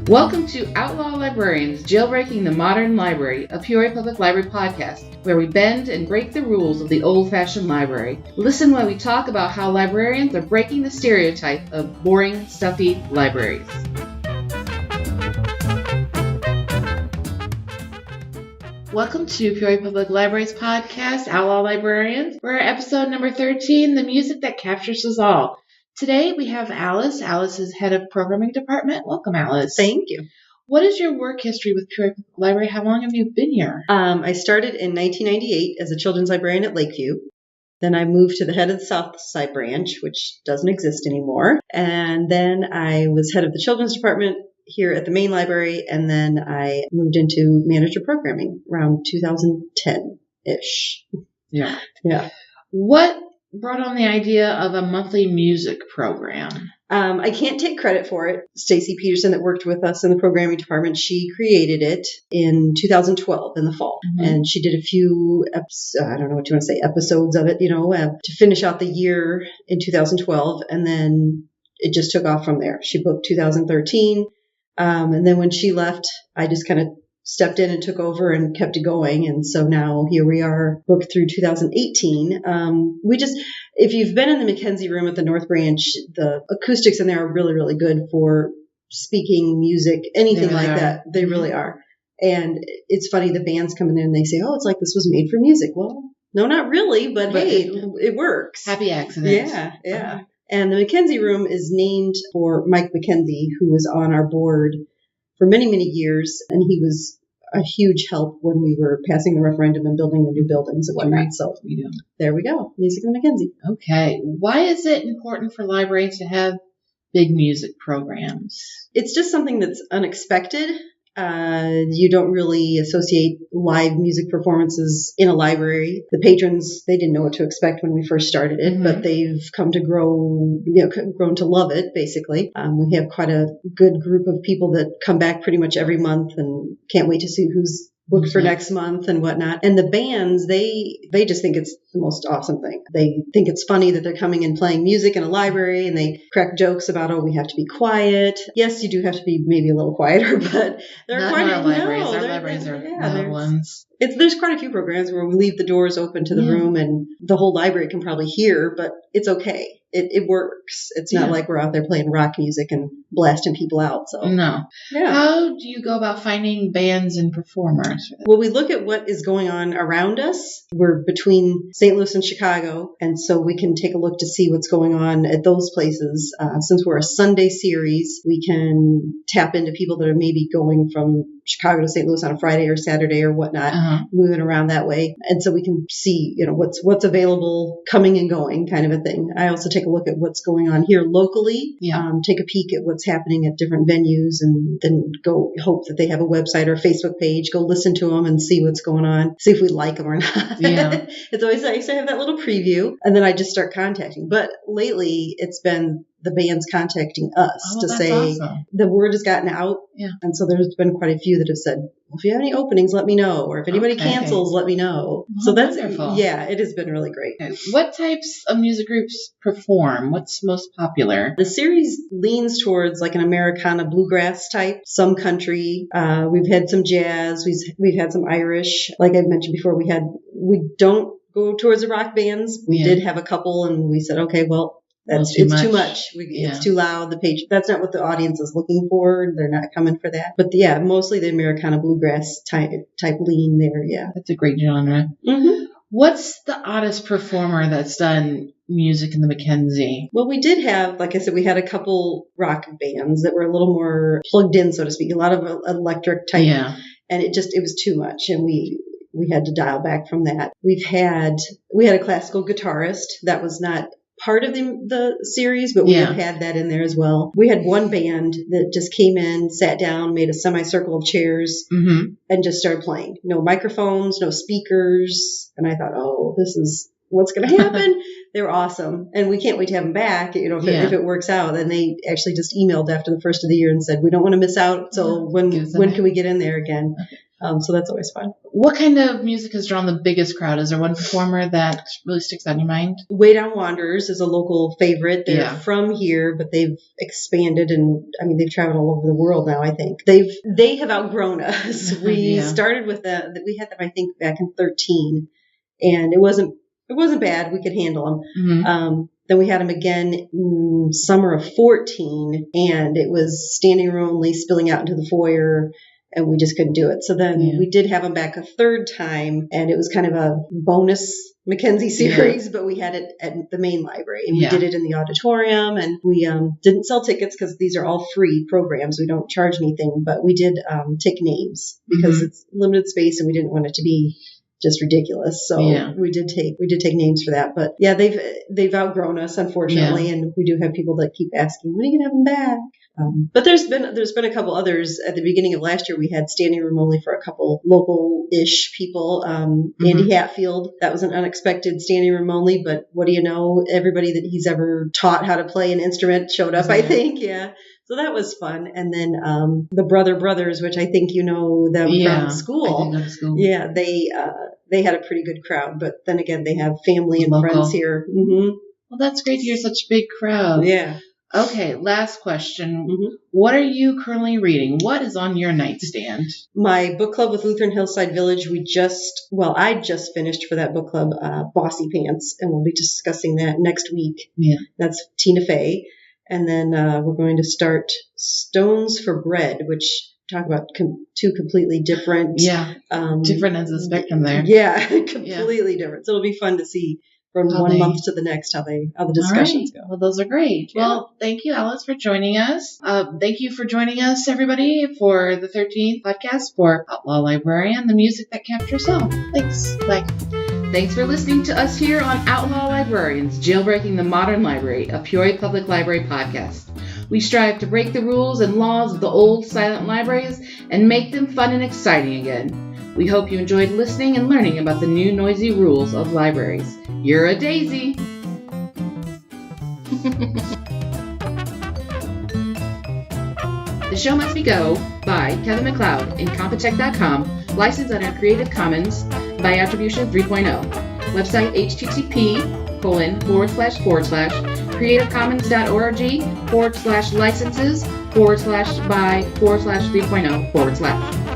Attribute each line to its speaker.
Speaker 1: Welcome to Outlaw Librarians, Jailbreaking the Modern Library, a Peoria Public Library podcast, where we bend and break the rules of the old-fashioned library. Listen while we talk about how librarians are breaking the stereotype of boring, stuffy libraries. Welcome to Peoria Public Library's podcast, Outlaw Librarians. We're at episode number 13, The Music That Captures Us All. Today we have Alyce. Alyce is head of programming department. Welcome, Alyce.
Speaker 2: Thank you.
Speaker 1: What is your work history with Peoria Public Library? How long have you been here?
Speaker 2: I started in 1998 as a children's librarian at Lakeview. Then I moved to the head of the South Side branch, which doesn't exist anymore. And then I was head of the children's department here at the main library. And then I moved into manager programming around 2010-ish.
Speaker 1: Yeah.
Speaker 2: What
Speaker 1: brought on the idea of a monthly music program?
Speaker 2: I can't take credit for it. Stacy Peterson, that worked with us in the programming department, she created it in 2012 in the fall. Mm-hmm. And she did a few, I don't know what you want to say, episodes of it, to finish out the year in 2012. And then it just took off from there. She booked 2013. And then when she left, I just kind of stepped in and took over and kept it going. And so now here we are, booked through 2018. If you've been in the McKenzie room at the North Branch, the acoustics in there are really, really good for speaking, music, anything like that. They really are. And it's funny, the bands come in there and they say, oh, it's like this was made for music. Well, no, not really, but hey, it works.
Speaker 1: Happy accident.
Speaker 2: Yeah. Uh-huh. And the McKenzie room is named for Mike McKenzie, who was on our board for many, many years. And he was a huge help when we were passing the referendum and building the new buildings and whatnot. So there we go. Music in the McKenzie.
Speaker 1: Okay. Why is it important for libraries to have big music programs?
Speaker 2: It's just something that's unexpected. You don't really associate live music performances in a library. The patrons, they didn't know what to expect when we first started it, but they've come to grown to love it, basically. We have quite a good group of people that come back pretty much every month and can't wait to see who's booked for next month and whatnot. And the bands, they just think it's the most awesome thing. They think it's funny that they're coming and playing music in a library, and they crack jokes about, oh, we have to be quiet. Yes, you do have to be maybe a little quieter, but there are quite
Speaker 1: a libraries. Our libraries are little ones.
Speaker 2: There's quite a few programs where we leave the doors open to the room and the whole library can probably hear, but it's okay. It works. It's not like we're out there playing rock music and blasting people out. So
Speaker 1: no. Yeah. How do you go about finding bands and performers?
Speaker 2: Well, we look at what is going on around us. We're between St. Louis and Chicago, and so we can take a look to see what's going on at those places. Since we're a Sunday series, we can tap into people that are maybe going from Chicago to St. Louis on a Friday or Saturday or whatnot, moving around that way. And so we can see, what's available, coming and going kind of a thing. I also take a look at what's going on here locally, take a peek at what's happening at different venues, and then go hope that they have a website or a Facebook page, go listen to them and see what's going on, see if we like them or not. Yeah. It's always nice to have that little preview, and then I just start contacting. But lately it's been the bands contacting us to say
Speaker 1: awesome.
Speaker 2: The word has gotten out. Yeah. And so there's been quite a few that have said, well, if you have any openings, let me know. Or if anybody cancels, let me know. So that's
Speaker 1: wonderful.
Speaker 2: Yeah, it has been really great.
Speaker 1: Okay. What types of music groups perform? What's most popular?
Speaker 2: The series leans towards like an Americana bluegrass type, some country. We've had some jazz. We've had some Irish. Like I mentioned before, we don't go towards the rock bands. We did have a couple, and we said, okay, well, it's too much. It's too loud. That's not what the audience is looking for. They're not coming for that. But mostly the Americana bluegrass type lean there. Yeah.
Speaker 1: That's a great genre. Mm-hmm. What's the oddest performer that's done music in the McKenzie?
Speaker 2: Well, we did have, like I said, we had a couple rock bands that were a little more plugged in, so to speak, a lot of electric type. Yeah. And it was too much. And we had to dial back from that. We had a classical guitarist that was not part of the series, but we have had that in there as well. We had one band that just came in, sat down, made a semicircle of chairs, and just started playing. No microphones, no speakers. And I thought, oh, this is what's going to happen. They were awesome. And we can't wait to have them back, if it works out. And they actually just emailed after the first of the year and said, we don't want to miss out. So when can we get in there again? So that's always fun.
Speaker 1: What kind of music has drawn the biggest crowd? Is there one performer that really sticks out in your mind?
Speaker 2: Way Down Wanderers is a local favorite. They're from here, but they've expanded, and I mean they've traveled all over the world now. I think they have outgrown us. We started with we had them I think back in 2013, and it wasn't bad. We could handle them. Then we had them again in summer of 2014, and it was standing room only, spilling out into the foyer. And we just couldn't do it. So then we did have them back a third time, and it was kind of a bonus McKenzie series, but we had it at the main library, and we did it in the auditorium, and we didn't sell tickets because these are all free programs. We don't charge anything, but we did take names because it's limited space, and we didn't want it to be just ridiculous. So we did take names for that. But yeah, they've outgrown us, unfortunately, and we do have people that keep asking, when are you gonna have them back? But there's been a couple others. At the beginning of last year, we had standing room only for a couple local-ish people. Andy Hatfield, that was an unexpected standing room only, but what do you know? Everybody that he's ever taught how to play an instrument showed up, I think. Yeah. So that was fun. And then the Brother Brothers, which I think you know them from school. I did go to school. Yeah, they had a pretty good crowd. But then again, they have family and friends here.
Speaker 1: Well, that's great to hear such a big crowd.
Speaker 2: Yeah.
Speaker 1: Okay, last question. What are you currently reading? What is on your nightstand?
Speaker 2: My book club with Lutheran Hillside Village, I just finished for that book club Bossy Pants, and we'll be discussing that next week. Yeah. That's Tina Fey. And then we're going to start Stones for Bread, which talk about two completely different.
Speaker 1: Different ends of the spectrum there.
Speaker 2: Yeah, completely different. So it'll be fun to see from one month to the next how the discussions go.
Speaker 1: Well, those are great. Yeah. Well, thank you, Alyce, for joining us. Thank you for joining us, everybody, for the 13th podcast for Outlaw Librarian, the music that captures soul. Thanks. Bye. Thanks for listening to us here on Outlaw Librarians, Jailbreaking the Modern Library, a Peoria Public Library podcast. We strive to break the rules and laws of the old silent libraries and make them fun and exciting again. We hope you enjoyed listening and learning about the new noisy rules of libraries. You're a daisy! The Show Must Be Go by Kevin MacLeod, Incompetech.com, licensed under Creative Commons by Attribution 3.0. Website http://creativecommons.org/licenses/by/3.0/